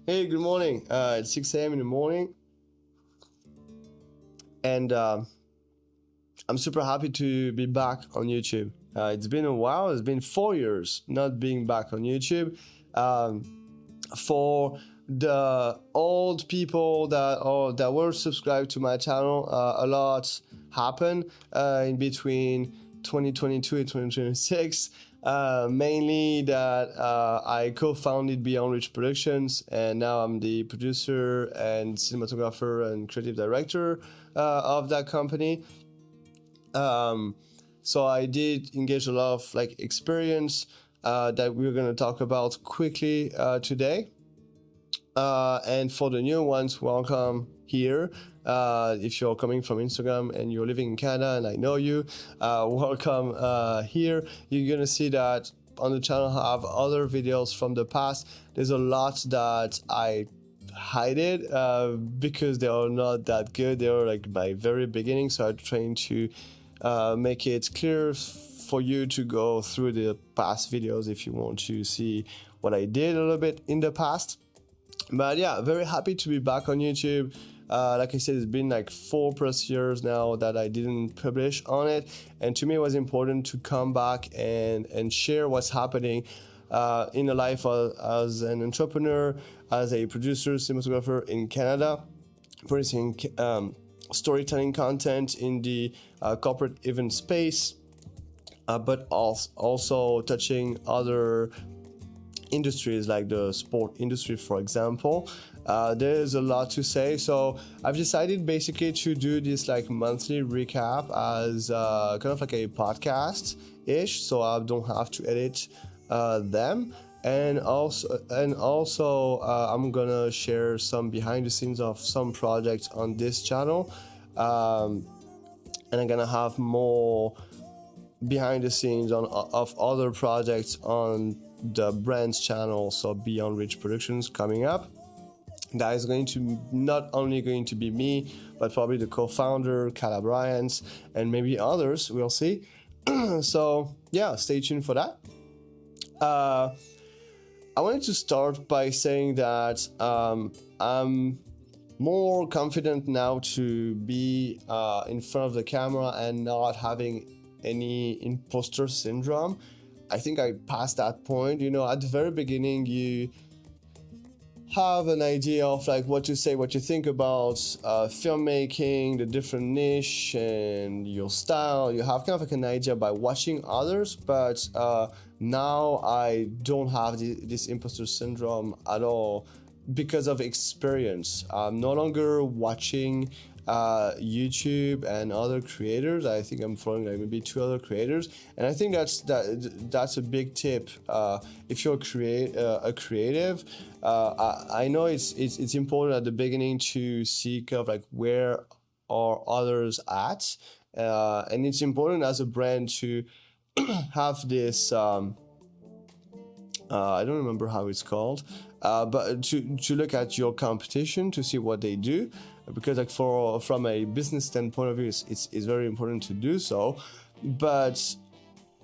Hey, good morning. It's 6 a.m. in the morning, and I'm super happy to be back on YouTube. It's been a while. It's been 4 years not being back on YouTube. For the old people that were subscribed to my channel, a lot happened in between 2022 and 2026. Mainly that I co-founded Beyond Reach Productions, and now I'm the producer and cinematographer and creative director of that company. So I did engage a lot of experience that we're going to talk about quickly today. And for the new ones, welcome here. If you're coming from Instagram and you're living in Canada and I know you, welcome here. You're gonna see that on the channel I have other videos from the past. There's a lot that I hid because they are not that good. They are my very beginning, so I'm trying to make it clear for you to go through the past videos if you want to see what I did a little bit in the past. But yeah, very happy to be back on YouTube. Like I said, it's been 4+ years now that I didn't publish on it, and to me it was important to come back and share what's happening in the life as an entrepreneur, as a producer, cinematographer in Canada, producing storytelling content in the corporate event space, but also touching other industries like the sport industry, for example. There's a lot to say, so I've decided basically to do this monthly recap as kind of a podcast ish, so I don't have to edit them. And also I'm gonna share some behind the scenes of some projects on this channel, and I'm gonna have more behind the scenes of other projects on the brand's channel, so Beyond Reach Productions, coming up. That is not only going to be me, but probably the co-founder, Cala Bryans, and maybe others, we'll see. So yeah, stay tuned for that. I wanted to start by saying that I'm more confident now to be in front of the camera and not having any imposter syndrome. I think I passed that point. At the very beginning, you have an idea of what to say, what you think about filmmaking, the different niche and your style. You have kind of an idea by watching others, but now I don't have this imposter syndrome at all because of experience. I'm no longer watching YouTube and other creators. I think I'm following maybe 2 other creators, and I think that's a big tip. If you're a creative, I know it's important at the beginning to see kind of where are others at, and it's important as a brand to have this I don't remember how it's called, but to look at your competition to see what they do, because from a business standpoint of view, it's very important to do so. But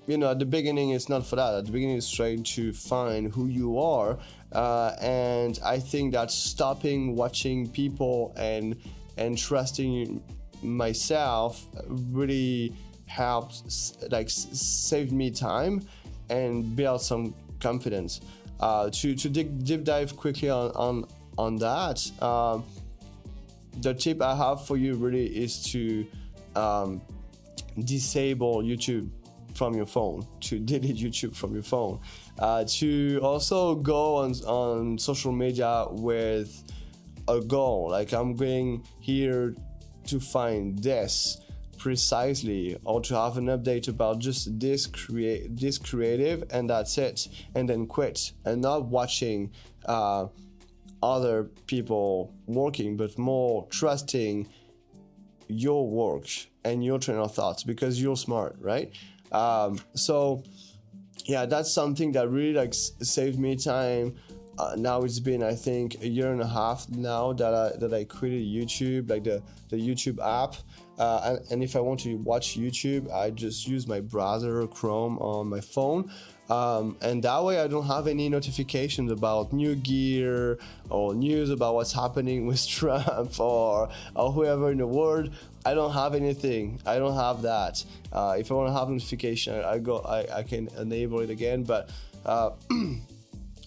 at the beginning, it's not for that. At the beginning, it's trying to find who you are, and I think that stopping watching people and trusting myself really helped, saved me time and build some confidence. To deep dive quickly on that, the tip I have for you really is to disable YouTube from your phone, to delete YouTube from your phone, to also go on social media with a goal. I'm going here to find this precisely, or to have an update about just this creative, and that's it, and then quit, and not watching other people working, but more trusting your work and your train of thoughts, because you're smart, right? So yeah, that's something that really saved me time now it's been, I think, a year and a half now that I created YouTube, like the YouTube app. And if I want to watch YouTube, I just use my browser Chrome on my phone. And that way I don't have any notifications about new gear or news about what's happening with Trump or whoever in the world. I don't have anything. I don't have that. If I want to have notification, I can enable it again. But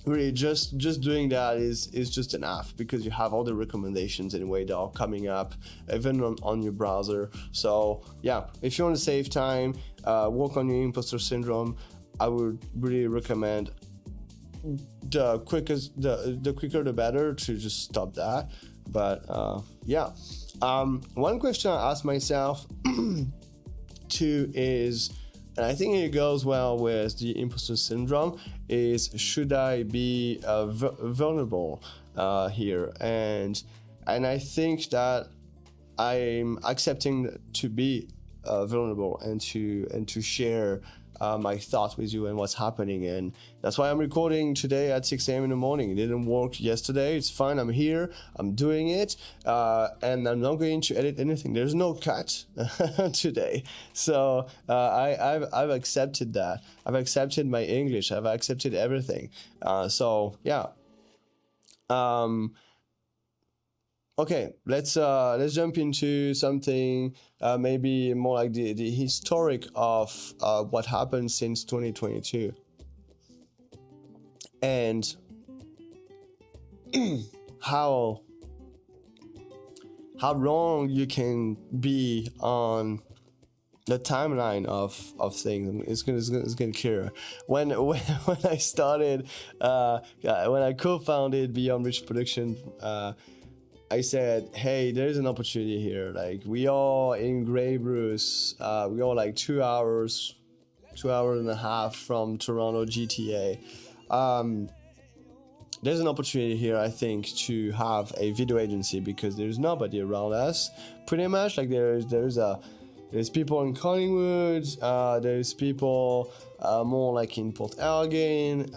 really, just doing that is just enough, because you have all the recommendations anyway that are coming up even on your browser. So yeah, if you want to save time, work on your imposter syndrome, I would really recommend the quicker the better to just stop that. But yeah, one question I ask myself too is, and I think it goes well with the imposter syndrome, is should I be vulnerable here? And I think that I'm accepting to be vulnerable and to share my thoughts with you and what's happening. And that's why I'm recording today at 6 a.m. in the morning. It didn't work yesterday. It's fine. I'm here. I'm doing it. And I'm not going to edit anything. There's no cut today. So I've accepted that. I've accepted my English. I've accepted everything. So yeah. Okay, let's jump into something maybe more like the historic of what happened since 2022, and how wrong you can be on the timeline of things. It's gonna clear. When I started, when I co-founded Beyond Rich Production, I said, hey, there's an opportunity here. Like, we are in Grey Bruce. We are like 2 hours and a half from Toronto GTA. There's an opportunity here, I think, to have a video agency, because there's nobody around us. Pretty much, like there's people in Collingwood, there's people more like in Port Elgin,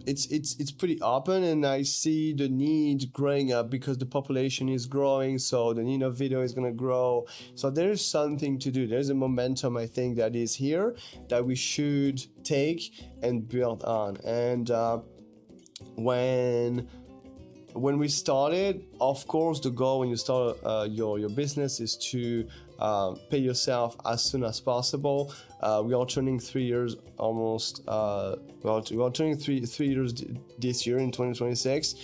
it's pretty open, and I see the need growing up because the population is growing, so the need of video is going to grow. So there's something to do. There's a momentum, I think, that is here that we should take and build on. And when we started, of course, the goal when you start your business is to pay yourself as soon as possible. We are turning 3 years almost. We are turning three years this year in 2026.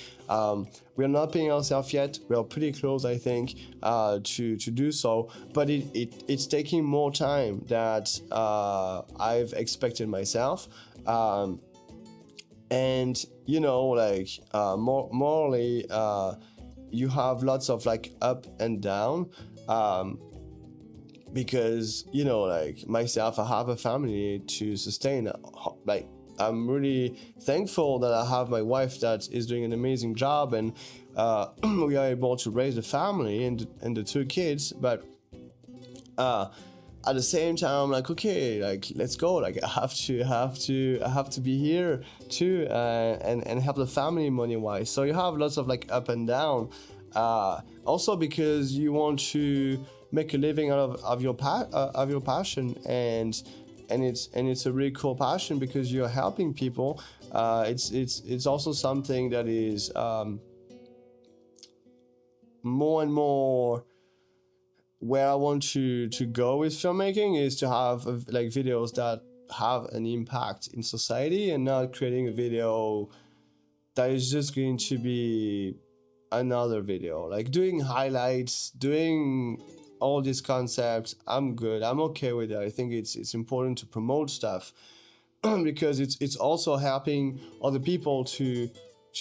We are not paying ourselves yet. We are pretty close, I think, to do so. But it's taking more time than I've expected myself. And you know, like morally, you have lots of like up and down, because you know, like myself, I have a family to sustain. Like, I'm really thankful that I have my wife that is doing an amazing job, and we are able to raise the family and the 2 kids. But at the same time, I'm like, okay, like let's go. Like I have to be here too, and help the family money wise. So you have lots of like up and down. Also because you want to make a living out of your passion, and it's a really cool passion because you're helping people. It's also something that is more and more where I want to go with filmmaking, is to have like videos that have an impact in society, and not creating a video that is just going to be another video. Like doing highlights, doing all these concepts, I'm good. I'm okay with it. I think it's important to promote stuff because it's also helping other people to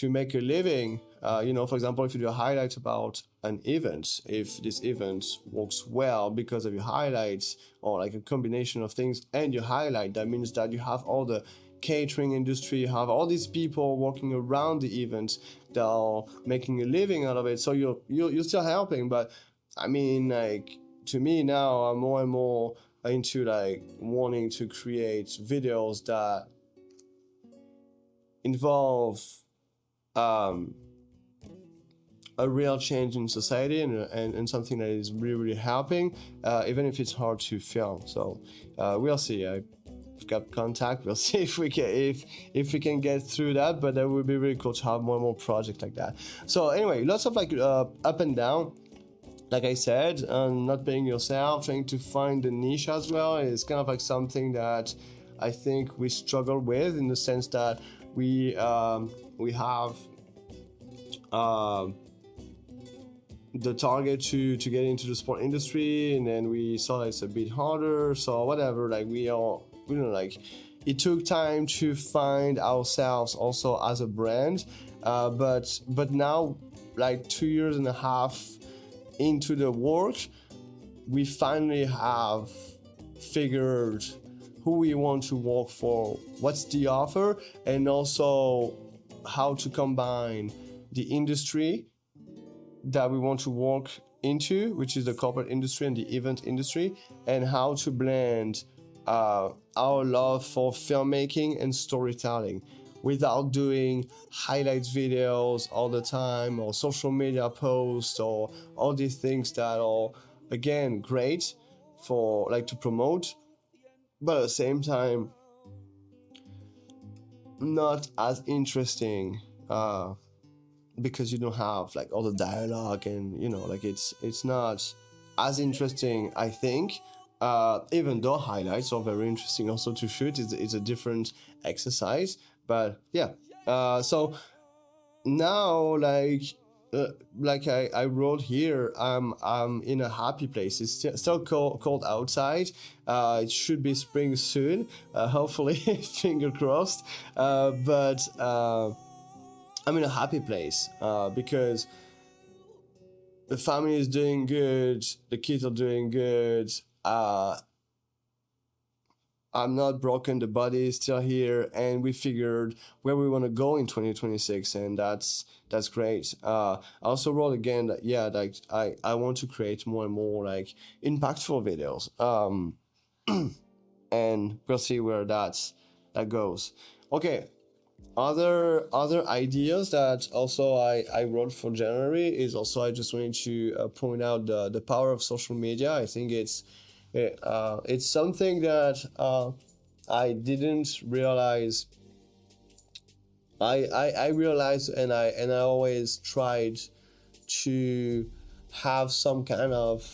make a living. You know, for example, if you do a highlight about an event, if this event works well because of your highlights, or like a combination of things and your highlight, that means that you have all the catering industry, you have all these people working around the event that are making a living out of it. So you're still helping. But I mean, like, to me now, I'm more and more into like wanting to create videos that involve um, a real change in society, and something that is really, really helping, even if it's hard to film. So we'll see. I've got contact. We'll see if we can if we can get through that. But that would be really cool to have more and more projects like that. So anyway, lots of like up and down. Like I said, not being yourself, trying to find a niche as well is kind of like something that I think we struggle with, in the sense that we have the target to get into the sport industry, and then we saw that it's a bit harder. So whatever, like we know, like it took time to find ourselves also as a brand, but now, like 2 years and a half into the work, we finally have figured who we want to work for, what's the offer, and also how to combine the industry that we want to work into, which is the corporate industry and the event industry, and how to blend our love for filmmaking and storytelling without doing highlights videos all the time, or social media posts, or all these things that are, again, great for like to promote, but at the same time not as interesting, because you don't have like all the dialogue, and like it's not as interesting, I think. Even though highlights are very interesting also to shoot, it's a different exercise. But yeah, so now, like I wrote here, I'm in a happy place. It's still cold outside. It should be spring soon, hopefully. Finger crossed. But I'm in a happy place, because the family is doing good, the kids are doing good. I'm not broken, the body is still here, and we figured where we want to go in 2026, and that's great. I also wrote again that, yeah, like I want to create more and more like impactful videos, and we'll see where that goes. Okay, other ideas that also I wrote for January is also, I just wanted to point out the power of social media. I think it's something that I didn't realize. I realized, and I always tried to have some kind of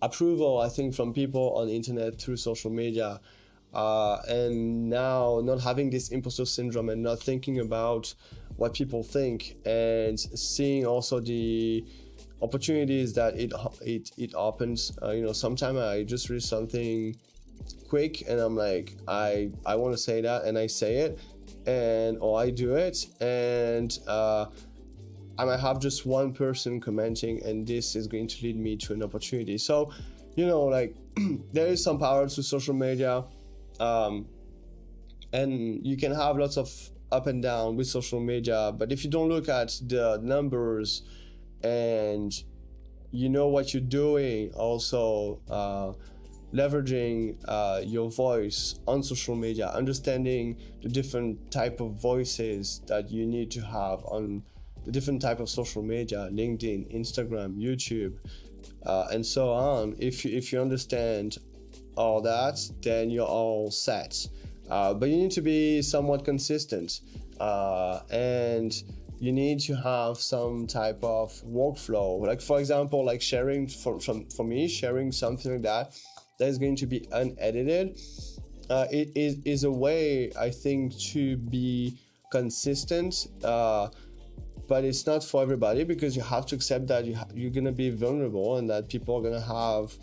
approval, I think, from people on the internet through social media. And now, not having this imposter syndrome and not thinking about what people think, and seeing also the opportunities that it opens. Sometimes I just read something quick and I'm like, I want to say that, and I say it, or I do it, and I might have just one person commenting, and this is going to lead me to an opportunity. So, like there is some power to social media, and you can have lots of up and down with social media, but if you don't look at the numbers, and what you're doing, also leveraging your voice on social media, understanding the different type of voices that you need to have on the different type of social media, LinkedIn, Instagram, YouTube, and so on. If you understand all that, then you're all set. But you need to be somewhat consistent, and you need to have some type of workflow. Like, for example, like sharing, for me, sharing something like that is going to be unedited. It is a way, I think, to be consistent, but it's not for everybody, because you have to accept that you're going to be vulnerable, and that people are going to have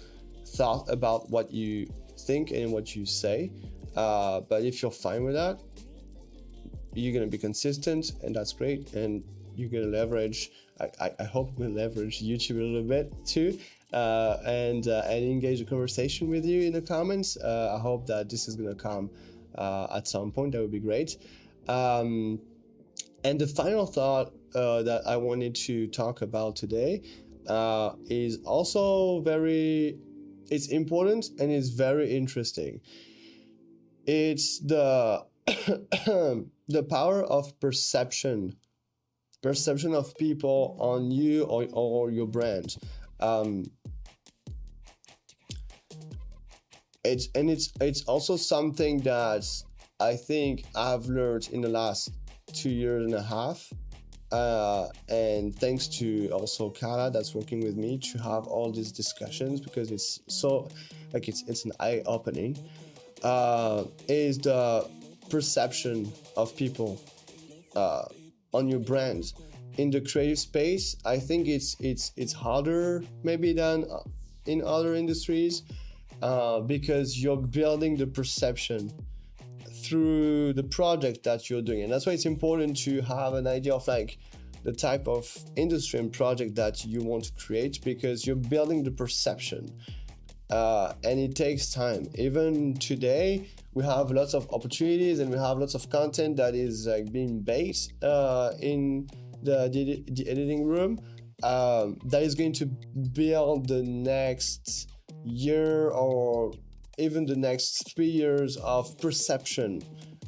thought about what you think and what you say. But if you're fine with that, you're going to be consistent, and that's great. And you're going to leverage, I hope we'll leverage YouTube a little bit too, and engage a conversation with you in the comments. I hope that this is going to come at some point. That would be great. And the final thought that I wanted to talk about today is also it's important, and it's very interesting. It's the the power of perception of people on you or your brand. It's also something that I think I've learned in the last 2.5 years, and thanks to also Kara that's working with me to have all these discussions, because it's so like it's an eye opening. Is the perception of people on your brand in the creative space. I think it's harder maybe than in other industries, because you're building the perception through the project that you're doing, and that's why it's important to have an idea of like the type of industry and project that you want to create, because you're building the perception, and it takes time. Even today we have lots of opportunities and we have lots of content that is like being based in the editing room, that is going to build the next year or even the next 3 years of perception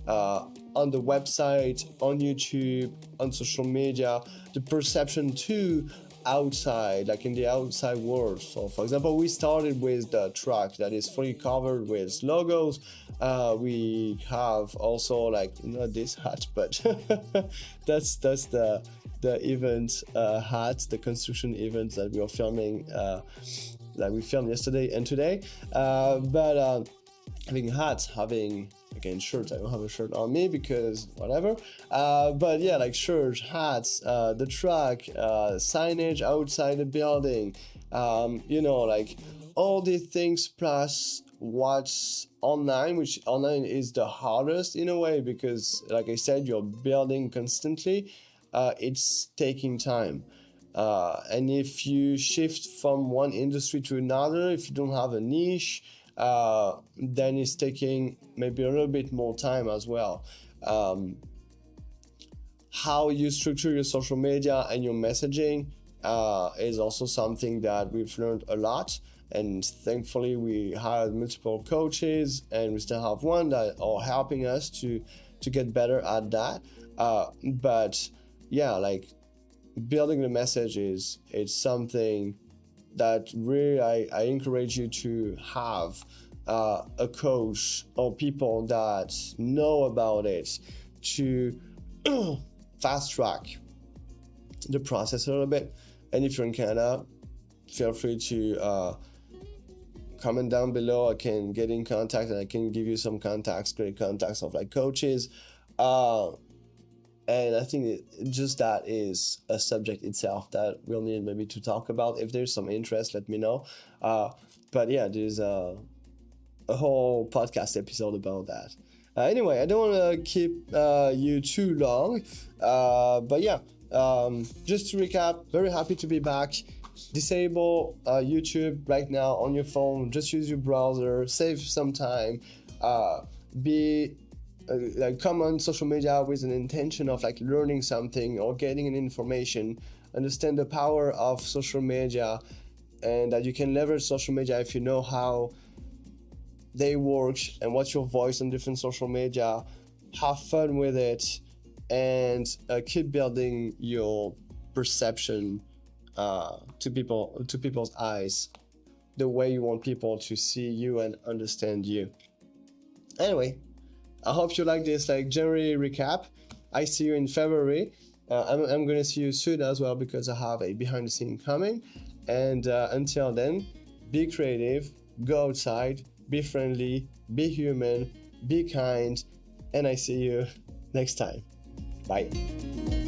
on the website, on YouTube, on social media, the perception too outside, like in the outside world. So for example, we started with the truck that is fully covered with logos. We have also like not this hat, but that's the event hat, the construction event that we are filming, that we filmed yesterday and today. But having hats, having again shirts. I don't have a shirt on me because whatever. But yeah, like shirts, hats, the truck, signage outside the building. Like all these things plus what's online, which online is the hardest in a way, because like I said, you're building constantly. It's taking time. And if you shift from one industry to another, if you don't have a niche, then it's taking maybe a little bit more time as well. How you structure your social media and your messaging is also something that we've learned a lot. And thankfully, we hired multiple coaches, and we still have one that are helping us to get better at that. But yeah, like building the message it's something that really I encourage you to have a coach or people that know about it to fast track the process a little bit. And if you're in Canada, feel free to comment down below. I can get in contact and I can give you some great contacts of like coaches. And I think just that is a subject itself that we'll need maybe to talk about. If there's some interest, let me know. But yeah, there's a whole podcast episode about that. Anyway, I don't want to keep you too long. But yeah, just to recap, very happy to be back. Disable YouTube right now on your phone. Just use your browser. Save some time. Come on social media with an intention of like learning something or getting an information. Understand the power of social media, and that you can leverage social media if you know how they work and what's your voice on different social media. Have fun with it, and keep building your perception to people's eyes, the way you want people to see you and understand you. Anyway, I hope you like this like January recap. I see you in February. I'm going to see you soon as well, because I have a behind the scene coming. And until then, be creative, go outside, be friendly, be human, be kind, and I see you next time. Bye.